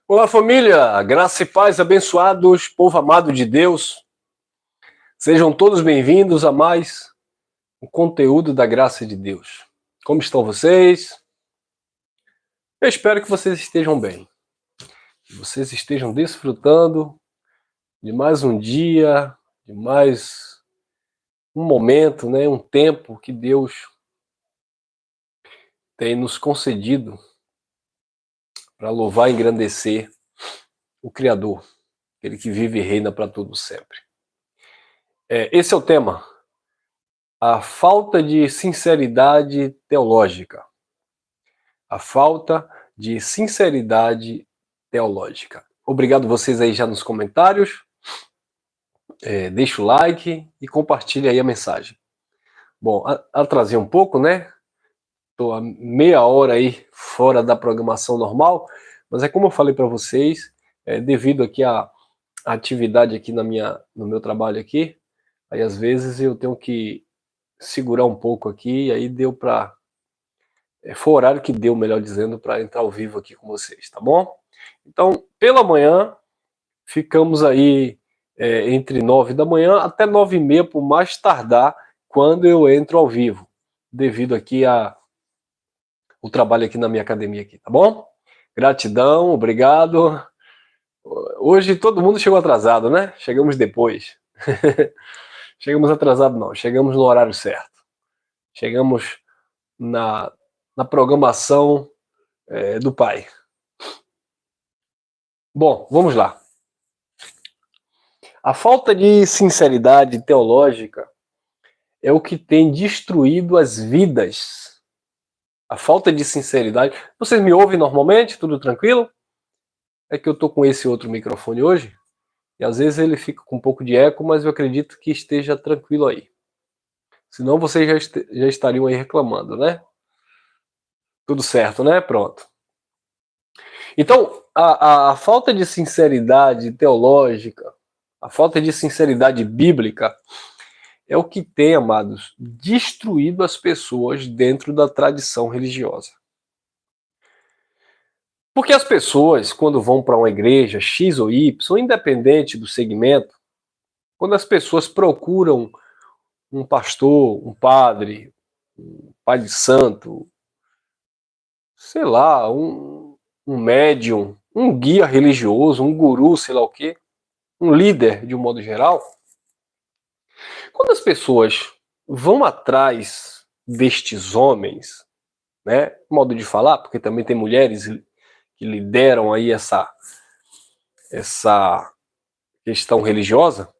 Olá, família! Graça e paz, abençoados, povo amado de Deus. Sejam todos bem-vindos a mais um conteúdo da graça de Deus. Como estão vocês? Eu espero que vocês estejam bem. Que vocês estejam desfrutando de mais um dia, de mais um momento, né? Um tempo que Deus tem nos concedido para louvar e engrandecer o Criador, aquele que vive e reina para todo sempre. Esse é o tema. A falta de sinceridade teológica. A falta de sinceridade teológica. Obrigado vocês aí já nos comentários. Deixa o like e compartilha aí a mensagem. Bom, atrasei um pouco, né? Estou a meia hora aí fora da programação normal, mas é como eu falei para vocês, devido aqui à atividade aqui no meu trabalho aqui, aí às vezes eu tenho que segurar um pouco aqui, e aí deu para... foi o horário que deu, melhor dizendo, para entrar ao vivo aqui com vocês, tá bom? Então, pela manhã, ficamos aí entre 9 da manhã até 9h30, por mais tardar, quando eu entro ao vivo, devido aqui o trabalho aqui na minha academia aqui, tá bom? Gratidão, obrigado. Hoje todo mundo chegou atrasado, né? Chegamos depois. Chegamos atrasado não, chegamos no horário certo. Chegamos na programação do Pai. Bom, vamos lá. A falta de sinceridade teológica é o que tem destruído as vidas. A falta de sinceridade... Vocês me ouvem normalmente? Tudo tranquilo? É que eu estou com esse outro microfone hoje, e às vezes ele fica com um pouco de eco, mas eu acredito que esteja tranquilo aí. Senão vocês já estariam aí reclamando, né? Tudo certo, né? Pronto. Então, a falta de sinceridade teológica, a falta de sinceridade bíblica, é o que tem, amados, destruído as pessoas dentro da tradição religiosa. Porque as pessoas, quando vão para uma igreja X ou Y, independente do segmento, quando as pessoas procuram um pastor, um padre, um pai de santo, sei lá, um médium, um guia religioso, um guru, sei lá o quê, um líder de um modo geral, quando as pessoas vão atrás destes homens, né, modo de falar, porque também tem mulheres que lideram aí essa questão religiosa,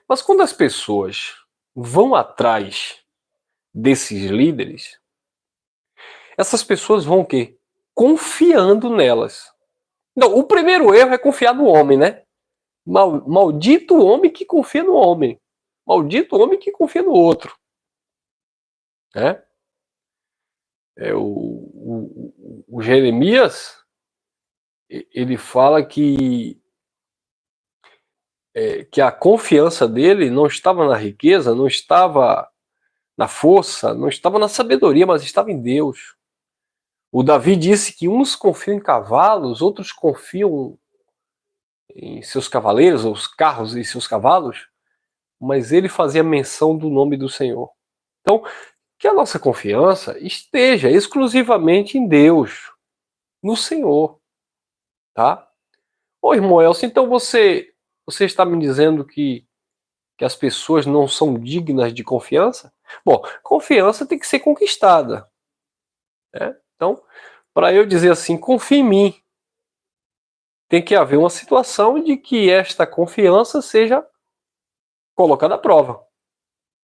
mas quando as pessoas vão atrás desses líderes, essas pessoas vão o quê? Confiando nelas. Não, o primeiro erro é confiar no homem, né? Maldito homem que confia no homem. Maldito homem que confia no outro. Né? O Jeremias, ele fala que a confiança dele não estava na riqueza, não estava na força, não estava na sabedoria, mas estava em Deus. O Davi disse que uns confiam em cavalos, outros confiam em seus cavaleiros, os carros e seus cavalos, mas ele fazia menção do nome do Senhor. Então, que a nossa confiança esteja exclusivamente em Deus, no Senhor, tá? Ô, irmão Elcio, então você está me dizendo que as pessoas não são dignas de confiança? Bom, confiança tem que ser conquistada, né? Então, para eu dizer assim, confie em mim, tem que haver uma situação de que esta confiança seja colocada à prova,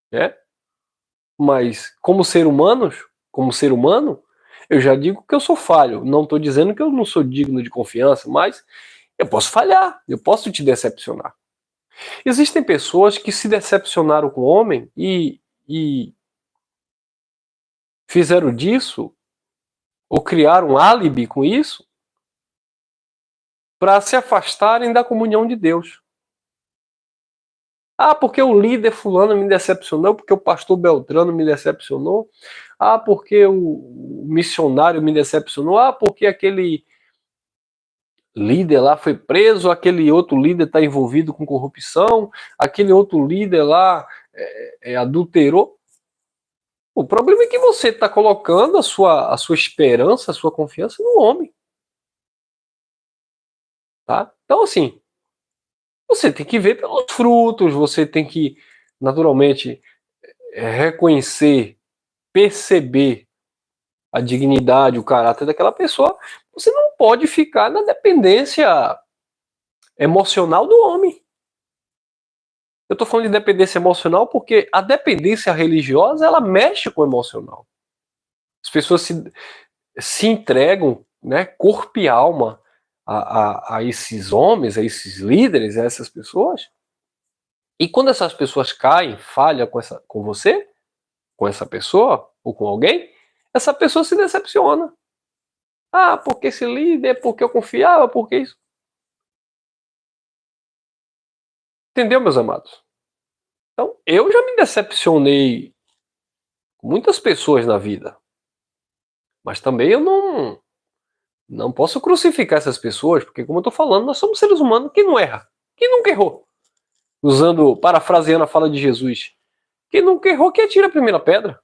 né? Mas como ser humano, eu já digo que eu sou falho. Não estou dizendo que eu não sou digno de confiança, mas eu posso falhar, eu posso te decepcionar. Existem pessoas que se decepcionaram com o homem e fizeram disso, ou criaram um álibi com isso, para se afastarem da comunhão de Deus. Ah, porque o líder fulano me decepcionou, porque o pastor Beltrano me decepcionou, ah, porque o missionário me decepcionou, ah, porque aquele líder lá foi preso, aquele outro líder está envolvido com corrupção, aquele outro líder lá adulterou. O problema é que você está colocando a sua esperança, a sua confiança no homem. Tá? Então, assim, você tem que ver pelos frutos, você tem que, naturalmente, reconhecer, perceber a dignidade, o caráter daquela pessoa. Você não pode ficar na dependência emocional do homem. Eu estou falando de dependência emocional porque a dependência religiosa, ela mexe com o emocional. As pessoas se entregam, né, corpo e alma a esses homens, a esses líderes, a essas pessoas. E quando essas pessoas caem, falham com você, com essa pessoa ou com alguém, essa pessoa se decepciona. Ah, porque esse líder, porque eu confiava, porque isso. Entendeu, meus amados? Então, eu já me decepcionei com muitas pessoas na vida. Mas também eu não posso crucificar essas pessoas, porque, como eu estou falando, nós somos seres humanos que não erra. Quem nunca errou? Parafraseando a fala de Jesus. Quem nunca errou, que atira a primeira pedra.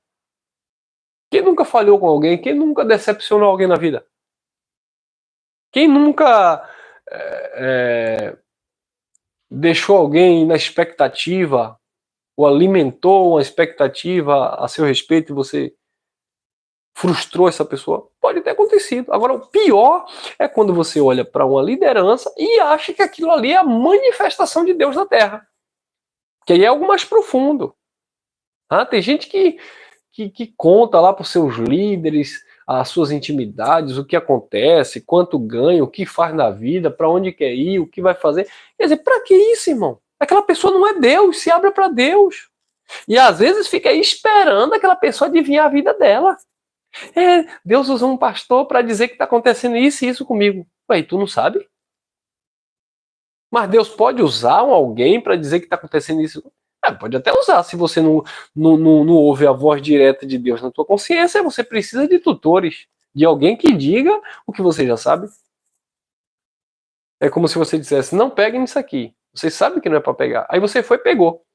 Quem nunca falhou com alguém? Quem nunca decepcionou alguém na vida? Quem nunca deixou alguém na expectativa ou alimentou uma expectativa a seu respeito e você frustrou essa pessoa? Pode ter acontecido. Agora, o pior é quando você olha para uma liderança e acha que aquilo ali é a manifestação de Deus na Terra. Que aí é algo mais profundo. Tem gente que conta lá para os seus líderes as suas intimidades, o que acontece, quanto ganha, o que faz na vida, para onde quer ir, o que vai fazer. Quer dizer, para que isso, irmão? Aquela pessoa não é Deus, se abre para Deus. E às vezes fica aí esperando aquela pessoa adivinhar a vida dela. Deus usou um pastor para dizer que está acontecendo isso e isso comigo. Ué, tu não sabe? Mas Deus pode usar alguém para dizer que está acontecendo isso? Pode até usar. Se você não ouve a voz direta de Deus na tua consciência, você precisa de tutores, de alguém que diga o que você já sabe. É como se você dissesse, não peguem isso aqui. Você sabe que não é para pegar. Aí você foi e pegou.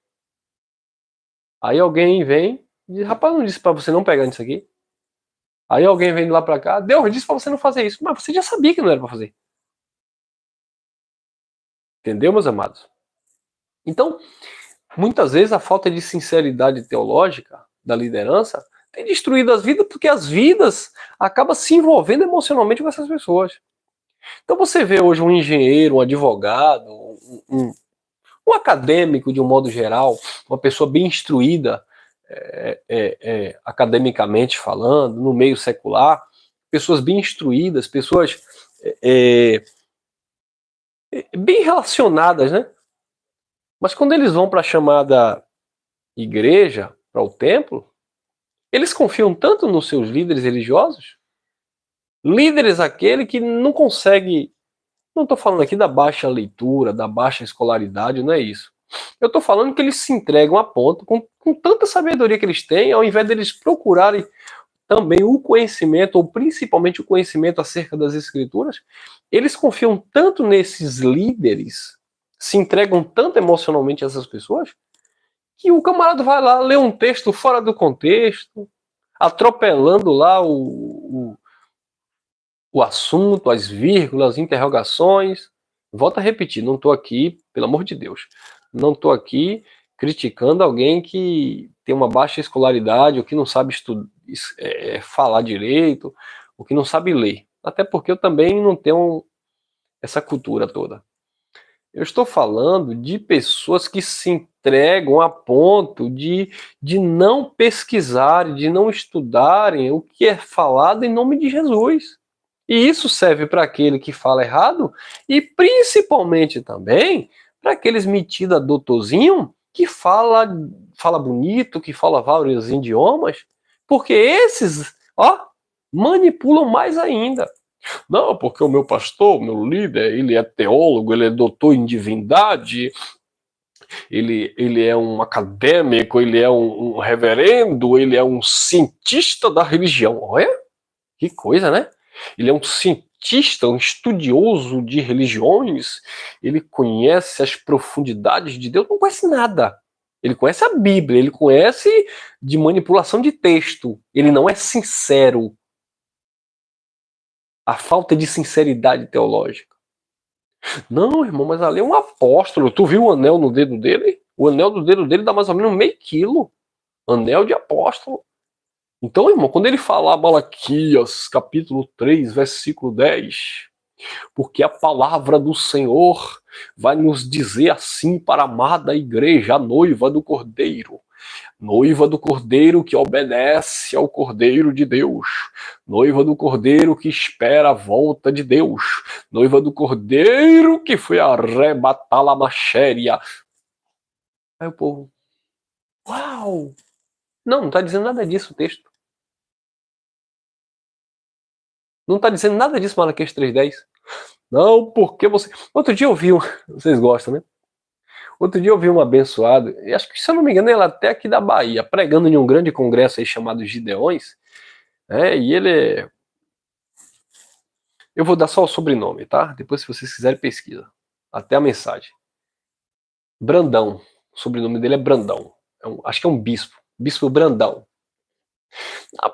Aí alguém vem e diz, rapaz, não disse para você não pegar isso aqui? Aí alguém vem de lá para cá, Deus disse para você não fazer isso. Mas você já sabia que não era para fazer. Entendeu, meus amados? Então, muitas vezes a falta de sinceridade teológica da liderança tem destruído as vidas porque as vidas acabam se envolvendo emocionalmente com essas pessoas. Então você vê hoje um engenheiro, um advogado, um acadêmico de um modo geral, uma pessoa bem instruída academicamente falando, no meio secular, pessoas bem instruídas, pessoas bem relacionadas, né? Mas quando eles vão para a chamada igreja, para o templo, eles confiam tanto nos seus líderes religiosos, líderes aquele que não consegue, não estou falando aqui da baixa leitura, da baixa escolaridade, não é isso. Eu estou falando que eles se entregam a ponto, com tanta sabedoria que eles têm, ao invés deles procurarem também o conhecimento, ou principalmente o conhecimento acerca das escrituras, eles confiam tanto nesses líderes, se entregam tanto emocionalmente a essas pessoas, que o camarada vai lá ler um texto fora do contexto, atropelando lá o assunto, as vírgulas, as interrogações. Volto a repetir, não estou aqui, pelo amor de Deus, não estou aqui criticando alguém que tem uma baixa escolaridade, ou que não sabe falar direito, ou que não sabe ler. Até porque eu também não tenho essa cultura toda. Eu estou falando de pessoas que se entregam a ponto de não pesquisarem, de não estudarem o que é falado em nome de Jesus. E isso serve para aquele que fala errado e principalmente também para aqueles metidos a doutorzinho que fala bonito, que fala vários idiomas, porque esses, manipulam mais ainda. Não, porque o meu pastor, o meu líder, ele é teólogo, ele é doutor em divindade, ele é um acadêmico, ele é um reverendo, ele é um cientista da religião. Olha, que coisa, né? Ele é um cientista cientista, um estudioso de religiões, ele conhece as profundidades de Deus, não conhece nada. Ele conhece a Bíblia, ele conhece de manipulação de texto. Ele não é sincero. A falta de sinceridade teológica. Não, irmão, mas ali é um apóstolo. Tu viu o anel no dedo dele? O anel do dedo dele dá mais ou menos meio quilo. Anel de apóstolo. Então, irmão, quando ele falar Malaquias, capítulo 3, versículo 10, porque a palavra do Senhor vai nos dizer assim para a amada igreja, a noiva do Cordeiro. Noiva do Cordeiro que obedece ao Cordeiro de Deus. Noiva do Cordeiro que espera a volta de Deus. Noiva do Cordeiro que foi arrebatar a machéria. Aí o povo, uau! Não está dizendo nada disso o texto. Não está dizendo nada disso, Malaquias 3:10. Não, porque você... Outro dia eu vi, vocês gostam, né? Outro dia eu vi um abençoado, e acho que, se eu não me engano, ele é até aqui da Bahia, pregando em um grande congresso aí chamado Gideões, e ele... Eu vou dar só o sobrenome, tá? Depois, se vocês quiserem, pesquisa. Até a mensagem. Brandão. O sobrenome dele é Brandão. Acho que é um bispo. Bispo Brandão.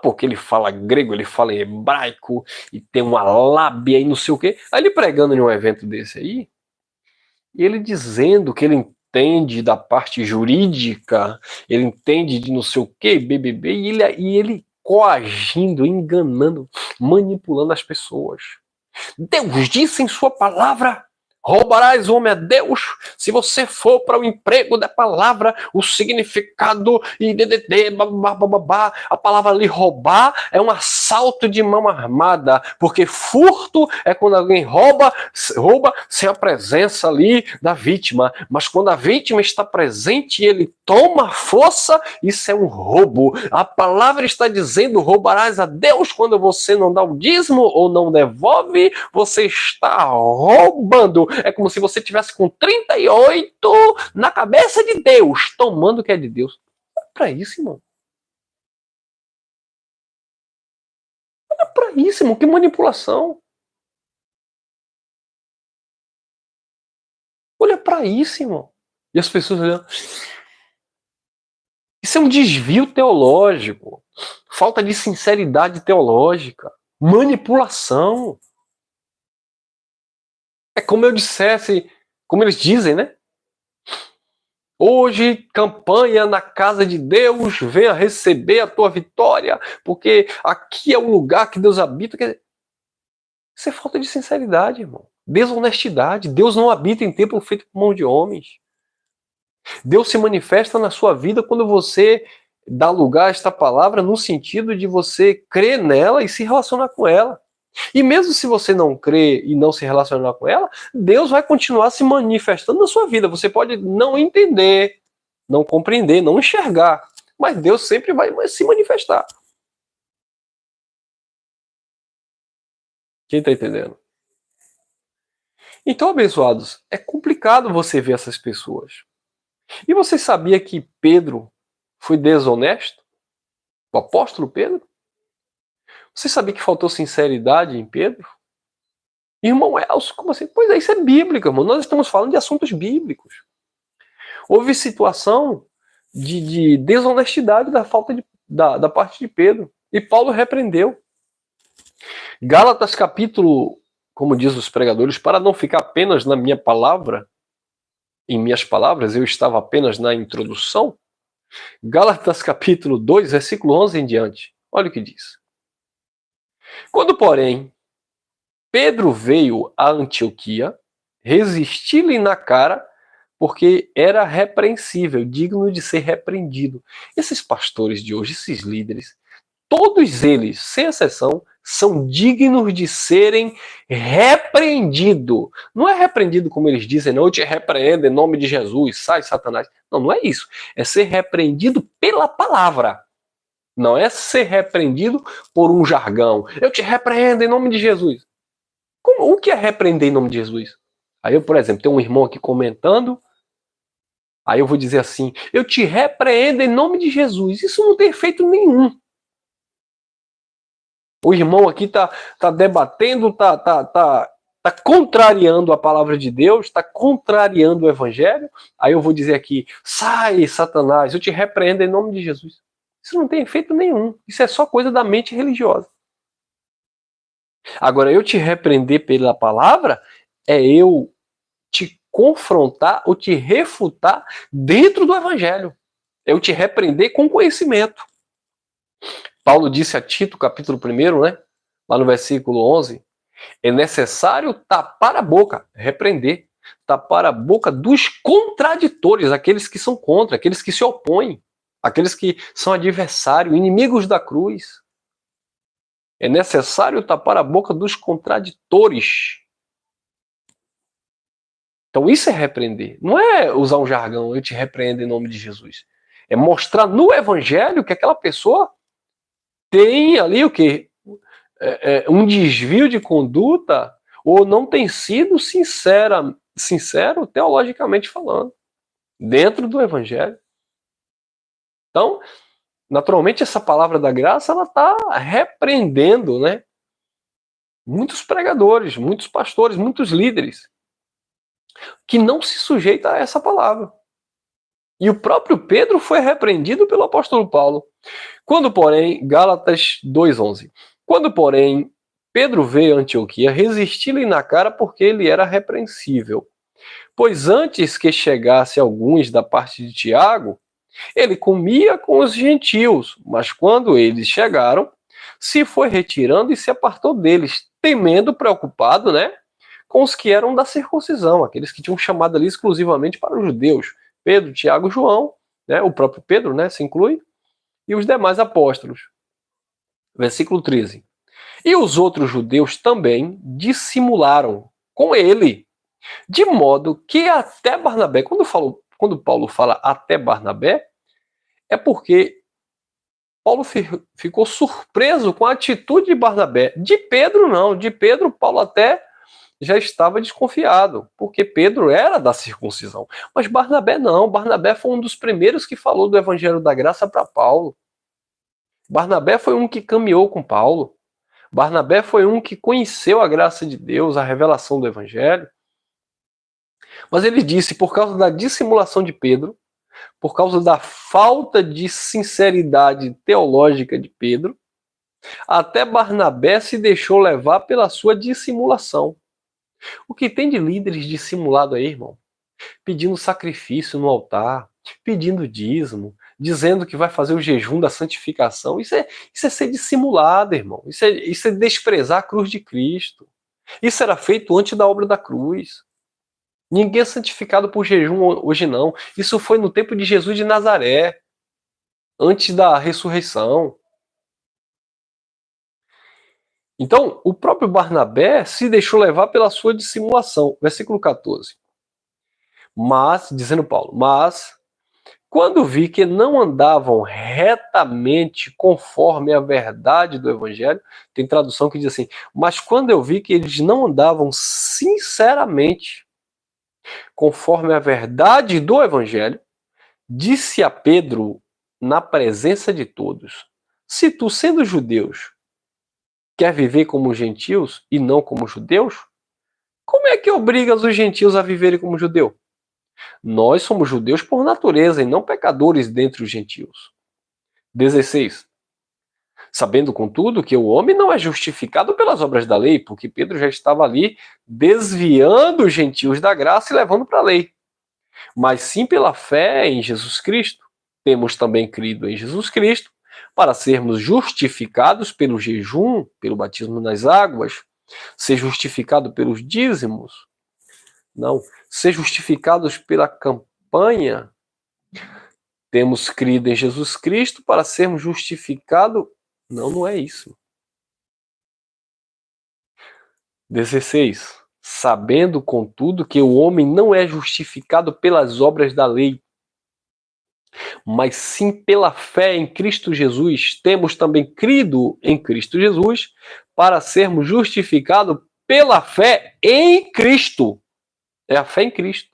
Porque ele fala grego, ele fala em hebraico, e tem uma lábia e não sei o quê. Aí ele pregando em um evento desse aí, e ele dizendo que ele entende da parte jurídica, ele entende de não sei o quê, BBB, e ele coagindo, enganando, manipulando as pessoas. Deus disse em sua palavra: roubarás o homem a Deus. Se você for para o emprego da palavra, o significado a palavra ali roubar é um assalto de mão armada, porque furto é quando alguém rouba sem a presença ali da vítima, mas quando a vítima está presente e ele toma força, isso é um roubo. A palavra está dizendo: roubarás a Deus. Quando você não dá o dízimo ou não devolve, você está roubando. É como se você tivesse com 38 na cabeça de Deus, tomando o que é de Deus. Olha pra isso, irmão. Olha pra isso, irmão. Que manipulação. Olha pra isso, irmão. E as pessoas olhando. Isso é um desvio teológico. Falta de sinceridade teológica. Manipulação. É como eu dissesse, como eles dizem, né? Hoje, campanha na casa de Deus, venha receber a tua vitória, porque aqui é o lugar que Deus habita. Isso é falta de sinceridade, irmão. Desonestidade. Deus não habita em templo feito por mão de homens. Deus se manifesta na sua vida quando você dá lugar a esta palavra no sentido de você crer nela e se relacionar com ela. E mesmo se você não crê e não se relacionar com ela, Deus vai continuar se manifestando na sua vida. Você pode não entender, não compreender, não enxergar, mas Deus sempre vai se manifestar. Quem está entendendo? Então, abençoados, é complicado você ver essas pessoas. E você sabia que Pedro foi desonesto? O apóstolo Pedro? Você sabia que faltou sinceridade em Pedro? Irmão Elcio, como assim? Pois é, isso é bíblico, irmão. Nós estamos falando de assuntos bíblicos. Houve situação de desonestidade da parte de Pedro. E Paulo repreendeu. Gálatas capítulo, como diz os pregadores, para não ficar apenas na minha palavra, em minhas palavras, eu estava apenas na introdução. Gálatas capítulo 2, versículo 11 em diante. Olha o que diz. Quando, porém, Pedro veio a Antioquia, resisti-lhe na cara, porque era repreensível, digno de ser repreendido. Esses pastores de hoje, esses líderes, todos eles, sem exceção, são dignos de serem repreendidos. Não é repreendido como eles dizem, não, eu te repreendo em nome de Jesus, sai Satanás. Não, não é isso. É ser repreendido pela palavra. Não é ser repreendido por um jargão. Eu te repreendo em nome de Jesus. O que é repreender em nome de Jesus? Aí eu, por exemplo, tenho um irmão aqui comentando, aí eu vou dizer assim, eu te repreendo em nome de Jesus. Isso não tem efeito nenhum. O irmão aqui tá debatendo, tá contrariando a palavra de Deus, está contrariando o evangelho. Aí eu vou dizer aqui, sai, Satanás, eu te repreendo em nome de Jesus. Isso não tem efeito nenhum. Isso é só coisa da mente religiosa. Agora, eu te repreender pela palavra é eu te confrontar ou te refutar dentro do evangelho. É eu te repreender com conhecimento. Paulo disse a Tito, capítulo 1, né? Lá no versículo 11, é necessário tapar a boca, repreender, tapar a boca dos contraditores, aqueles que são contra, aqueles que se opõem, aqueles que são adversários, inimigos da cruz. É necessário tapar a boca dos contraditores. Então isso é repreender. Não é usar um jargão, eu te repreendo em nome de Jesus. É mostrar no evangelho que aquela pessoa tem ali o quê? Um desvio de conduta ou não tem sido sincero teologicamente falando, dentro do evangelho. Então, naturalmente, essa palavra da graça, ela está repreendendo, né? Muitos pregadores, muitos pastores, muitos líderes que não se sujeitam a essa palavra. E o próprio Pedro foi repreendido pelo apóstolo Paulo. Quando, porém, Gálatas 2:11, quando, porém, Pedro veio a Antioquia, resistiu-lhe na cara porque ele era repreensível. Pois antes que chegasse alguns da parte de Tiago, ele comia com os gentios, mas quando eles chegaram, se foi retirando e se apartou deles, temendo, preocupado, né, com os que eram da circuncisão, aqueles que tinham chamado ali exclusivamente para os judeus. Pedro, Tiago, João, né, o próprio Pedro, né, se inclui, e os demais apóstolos. Versículo 13. E os outros judeus também dissimularam com ele, de modo que até Barnabé, quando Paulo fala até Barnabé, é porque Paulo ficou surpreso com a atitude de Barnabé. De Pedro, não. De Pedro, Paulo até já estava desconfiado, porque Pedro era da circuncisão. Mas Barnabé não. Barnabé foi um dos primeiros que falou do evangelho da graça para Paulo. Barnabé foi um que caminhou com Paulo. Barnabé foi um que conheceu a graça de Deus, a revelação do evangelho. Mas ele disse, por causa da dissimulação de Pedro, por causa da falta de sinceridade teológica de Pedro, até Barnabé se deixou levar pela sua dissimulação. O que tem de líderes dissimulado aí, irmão? Pedindo sacrifício no altar, pedindo dízimo, dizendo que vai fazer o jejum da santificação. Isso é ser dissimulado, irmão. Isso é desprezar a cruz de Cristo. Isso era feito antes da obra da cruz. Ninguém é santificado por jejum hoje, não. Isso foi no tempo de Jesus de Nazaré, antes da ressurreição. Então, o próprio Barnabé se deixou levar pela sua dissimulação. Versículo 14. Mas, dizendo Paulo, mas, quando vi que não andavam retamente conforme a verdade do evangelho, tem tradução que diz assim, mas quando eu vi que eles não andavam sinceramente conforme a verdade do evangelho, disse a Pedro na presença de todos, se tu, sendo judeus, quer viver como gentios e não como judeus, como é que obrigas os gentios a viverem como judeu? Nós somos judeus por natureza e não pecadores dentre os gentios. 16. Sabendo, contudo, que o homem não é justificado pelas obras da lei, porque Pedro já estava ali desviando os gentios da graça e levando para a lei, mas sim pela fé em Jesus Cristo. Temos também crido em Jesus Cristo para sermos justificados pelo jejum, pelo batismo nas águas, ser justificado pelos dízimos, não, ser justificados pela campanha. Temos crido em Jesus Cristo para sermos justificados. Não, não é isso. 16. Sabendo, contudo, que o homem não é justificado pelas obras da lei, mas sim pela fé em Cristo Jesus. Temos também crido em Cristo Jesus para sermos justificados pela fé em Cristo. É a fé em Cristo.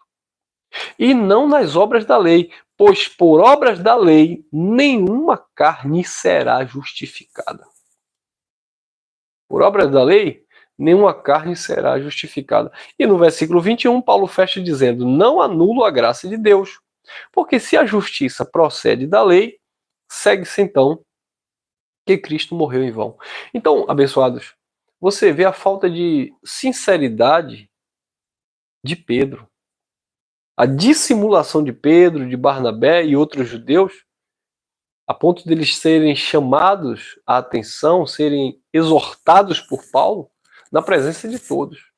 E não nas obras da lei, pois por obras da lei nenhuma carne será justificada. Por obra da lei, nenhuma carne será justificada. E no versículo 21, Paulo fecha dizendo: não anulo a graça de Deus, porque se a justiça procede da lei, segue-se então que Cristo morreu em vão. Então, abençoados, você vê a falta de sinceridade de Pedro, a dissimulação de Pedro, de Barnabé e outros judeus, a ponto deles serem chamados à atenção, serem exortados por Paulo na presença de todos.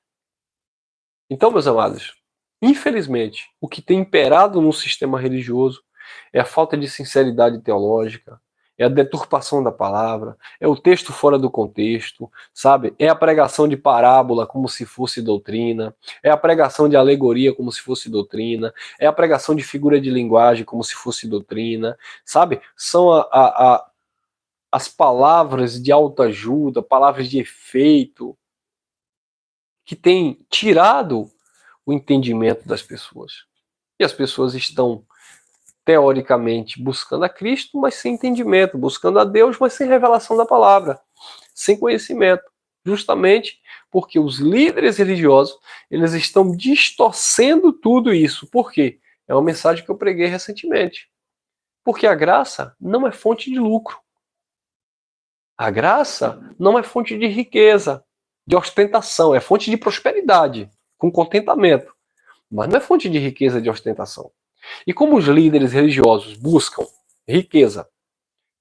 Então, meus amados, infelizmente, o que tem imperado no sistema religioso é a falta de sinceridade teológica, é a deturpação da palavra, é o texto fora do contexto, sabe? É a pregação de parábola como se fosse doutrina, é a pregação de alegoria como se fosse doutrina, é a pregação de figura de linguagem como se fosse doutrina, sabe? São as palavras de autoajuda, palavras de efeito, que têm tirado o entendimento das pessoas. E as pessoas estão, teoricamente, buscando a Cristo, mas sem entendimento, buscando a Deus, mas sem revelação da palavra, sem conhecimento. Justamente porque os líderes religiosos, eles estão distorcendo tudo isso. Por quê? É uma mensagem que eu preguei recentemente. Porque a graça não é fonte de lucro. A graça não é fonte de riqueza, de ostentação, é fonte de prosperidade, com contentamento. Mas não é fonte de riqueza, de ostentação. E como os líderes religiosos buscam riqueza,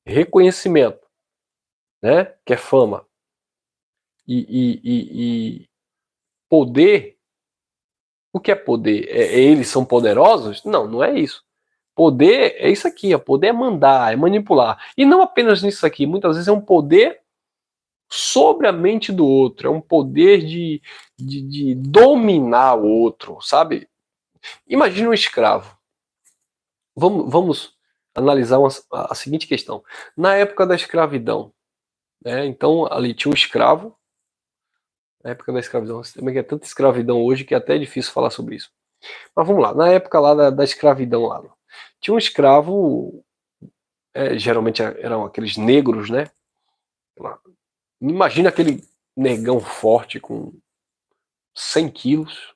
reconhecimento, né, que é fama, e poder, o que é poder? Eles são poderosos? Não, não é isso. Poder é isso aqui, poder é mandar, é manipular. E não apenas nisso aqui, muitas vezes é um poder sobre a mente do outro, é um poder de dominar o outro, sabe? Imagina um escravo. Vamos analisar a seguinte questão. Na época da escravidão, né, então ali tinha um escravo, na época da escravidão, também é tanta escravidão hoje que é até difícil falar sobre isso. Mas vamos lá, na época lá da escravidão lá, tinha um escravo, geralmente eram aqueles negros, né? Imagina aquele negão forte com 100 quilos,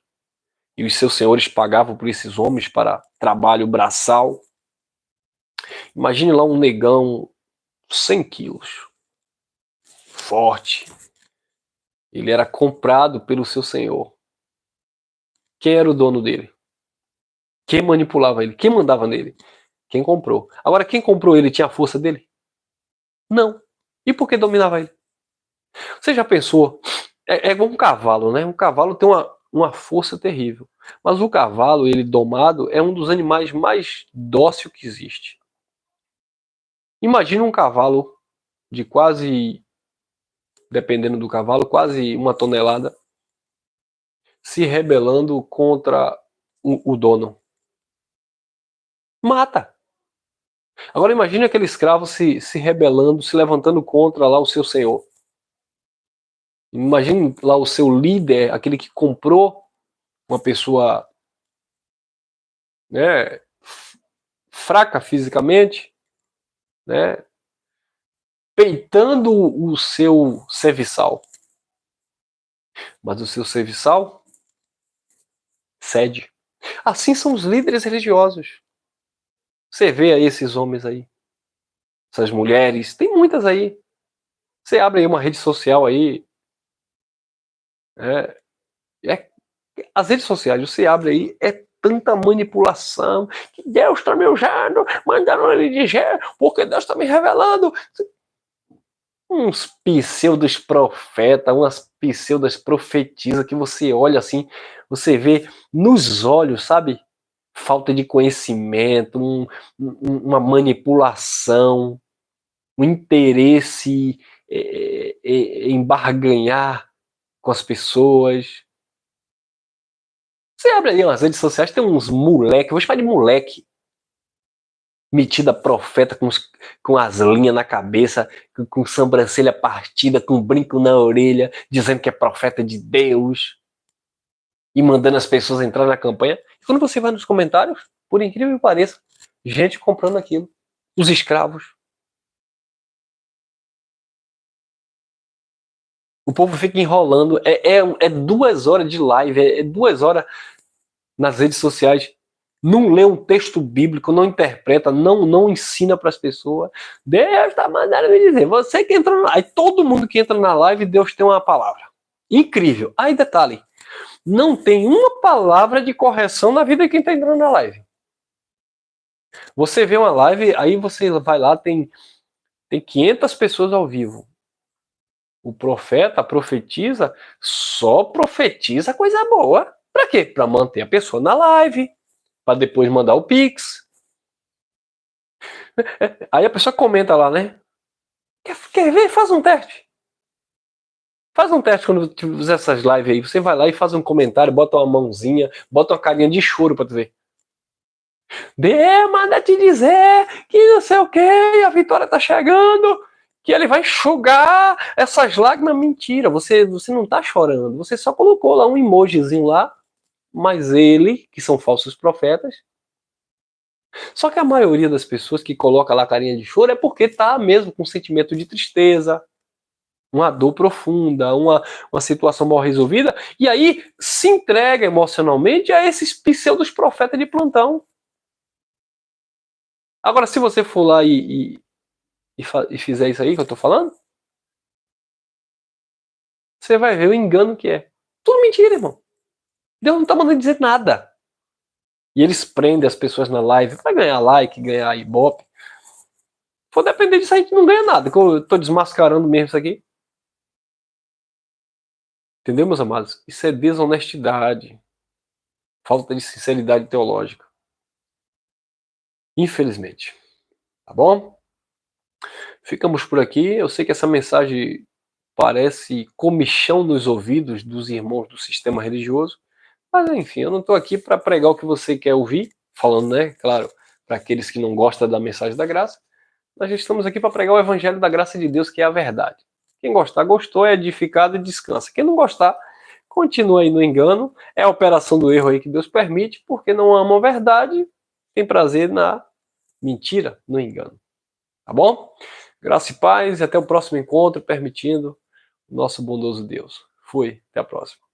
e os seus senhores pagavam por esses homens para trabalho braçal. Imagine lá um negão 100 quilos, forte. Ele era comprado pelo seu senhor. Quem era o dono dele? Quem manipulava ele? Quem mandava nele? Quem comprou. Agora, quem comprou ele tinha a força dele? Não. E por que dominava ele? Você já pensou? É igual um cavalo, né? Um cavalo tem uma força terrível. Mas o cavalo, ele domado, é um dos animais mais dócil que existe. Imagina um cavalo de quase, dependendo do cavalo, quase 1 tonelada, se rebelando contra o dono. Mata. Agora imagine aquele escravo se rebelando, se levantando contra lá o seu senhor. Imagine lá o seu líder, aquele que comprou uma pessoa, né, fraca fisicamente, né, peitando o seu serviçal. Mas o seu serviçal cede. Assim são os líderes religiosos. Você vê aí esses homens aí, essas mulheres, tem muitas aí. Você abre aí uma rede social aí, é, as redes sociais, você abre aí, é tanta manipulação, que Deus está me usando, mandaram ele dizer, porque Deus está me revelando. Uns pseudos profetas, umas pseudas profetisas que você olha assim, você vê nos olhos, sabe? Falta de conhecimento, uma manipulação, um interesse em barganhar com as pessoas. Você abre ali nas redes sociais, tem uns moleque, vou chamar de moleque, metida profeta com as linhas na cabeça, com sobrancelha partida, com brinco na orelha, dizendo que é profeta de Deus e mandando as pessoas entrar na campanha. E quando você vai nos comentários, por incrível que pareça, gente comprando aquilo. Os escravos. O povo fica enrolando. É 2 horas de live, é 2 horas nas redes sociais. Não lê um texto bíblico, não interpreta, não ensina para as pessoas. Deus está mandando me dizer, você que entrou na... Aí todo mundo que entra na live, Deus tem uma palavra. Incrível. Aí detalhe, não tem uma palavra de correção na vida de quem está entrando na live. Você vê uma live, aí você vai lá, tem 500 pessoas ao vivo. O profeta profetiza, só profetiza coisa boa. Para quê? Para manter a pessoa na live, para depois mandar o Pix. Aí a pessoa comenta lá, né? Quer ver? Faz um teste. Faz um teste quando fizer essas lives aí. Você vai lá e faz um comentário, bota uma mãozinha, bota uma carinha de choro pra tu ver. Deus manda te dizer que não sei o que, a vitória tá chegando, que ele vai enxugar essas lágrimas. Mentira, você não tá chorando. Você só colocou lá um emojizinho lá, mas ele, que são falsos profetas. Só que a maioria das pessoas que coloca lá a carinha de choro é porque tá mesmo com sentimento de tristeza, uma dor profunda, uma situação mal resolvida, e aí se entrega emocionalmente a esses pseudos profetas de plantão. Agora, se você for lá e fizer isso aí que eu tô falando, você vai ver o engano que é. Tudo mentira, irmão. Deus não tá mandando dizer nada. E eles prendem as pessoas na live para ganhar like, ganhar ibope. Se for depender disso aí, não ganha nada, que eu tô desmascarando mesmo isso aqui. Entendeu, meus amados? Isso é desonestidade. Falta de sinceridade teológica. Infelizmente. Tá bom? Ficamos por aqui. Eu sei que essa mensagem parece comichão nos ouvidos dos irmãos do sistema religioso, mas enfim, eu não estou aqui para pregar o que você quer ouvir, falando, né, claro, para aqueles que não gostam da mensagem da graça. Nós estamos aqui para pregar o evangelho da graça de Deus, que é a verdade. Quem gostar, gostou, é edificado e descansa. Quem não gostar, continua aí no engano. É a operação do erro aí que Deus permite, porque não ama a verdade, tem prazer na mentira, no engano. Tá bom? Graça e paz e até o próximo encontro, permitindo o nosso bondoso Deus. Fui, até a próxima.